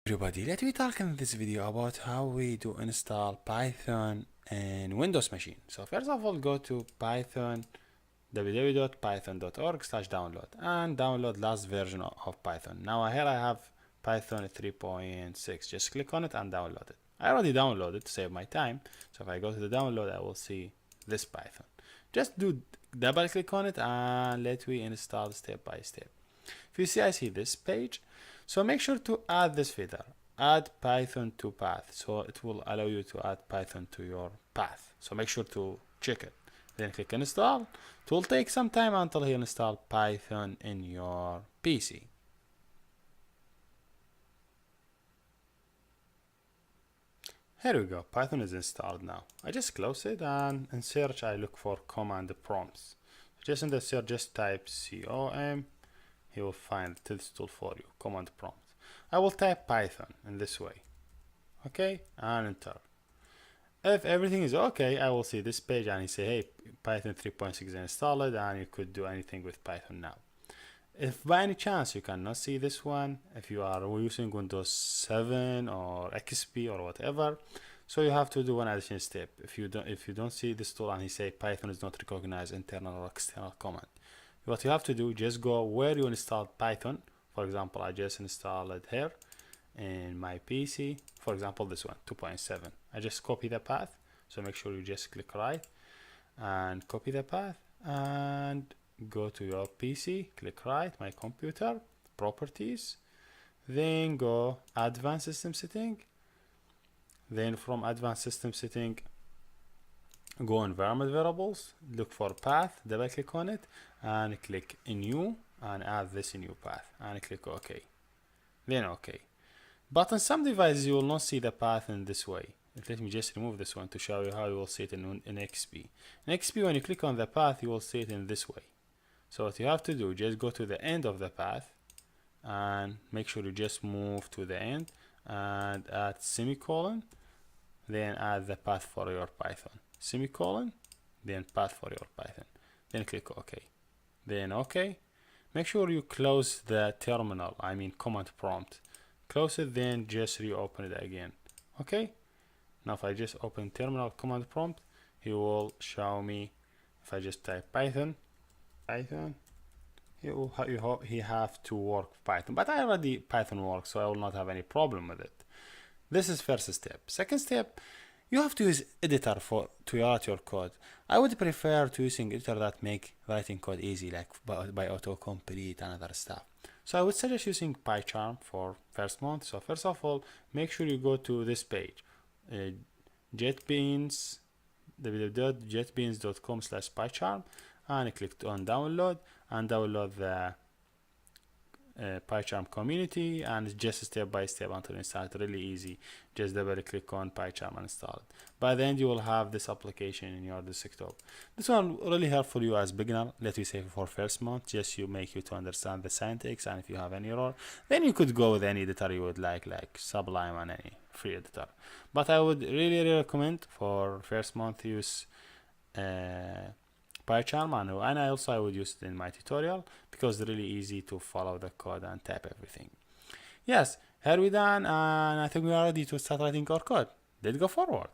Everybody, let me talk in this video about how we do install Python in Windows machine. So first of all, go to Python www.python.org/download and download last version of Python. Now here I have Python 3.6. Just click on it and download it. I already downloaded to save my time. So if I go to the download, I will see this Python. Just do double click on it and let me install step by step. If you see, I see this page. So make sure to add this feature, add Python to path. So it will allow you to add Python to your path. So make sure to check it. Then click install. It will take some time until you install Python in your PC. Here we go. Python is installed now. I just close it and in search I look for command prompts. Just in the search, just type com. He will find this tool for you, command prompt. I will type Python in this way, okay, and enter. If everything is okay, I will see this page and he say, hey, Python 3.6 is installed and you could do anything with Python now. If by any chance you cannot see this one, if you are using Windows 7 or XP or whatever, so you have to do one additional step. If you don't see this tool and he say Python is not recognize internal or external command, what you have to do, just go where you installed Python. For example, I just installed it here in my PC. For example, this one, 2.7. I just copy the path. So make sure you just click right and copy the path and go to your PC, click right, my computer, properties, then go advanced system setting. Then from advanced system setting, go environment variables, look for path, double click on it and click new and add this new path and click OK. Then OK. But on some devices you will not see the path in this way. Let me just remove this one to show you how you will see it in XP. In XP, when you click on the path, you will see it in this way. So what you have to do, just go to the end of the path and make sure you just move to the end and add semicolon, then add the path for your Python. Semicolon, then path for your Python. Then click OK. Then OK. Make sure you close the terminal, I mean command prompt. Close it, then just reopen it again. Okay. Now if I just open terminal command prompt, he will show me. If I just type Python, he have to work Python. But I already Python works, so I will not have any problem with it. This is first step. Second step, you have to use editor to write your code. I would prefer to using editor that make writing code easy, like by autocomplete and other stuff. So I would suggest using PyCharm for first month. So first of all, make sure you go to this page, JetBeans, www.jetbeans.com/PyCharm, and click on download and download the PyCharm community, and it's just step by step until you install it. Really easy. Just double click on PyCharm and install it. By the end you will have this application in your desktop. This one really helpful you as beginner, let me say for first month, just to make you to understand the syntax, and if you have any error then you could go with any editor you would like Sublime and any free editor. But I would really recommend for first month use PyCharm, and I would use it in my tutorial because it's really easy to follow the code and type everything. Yes, here we done, and I think we are ready to start writing our code. Let's go forward.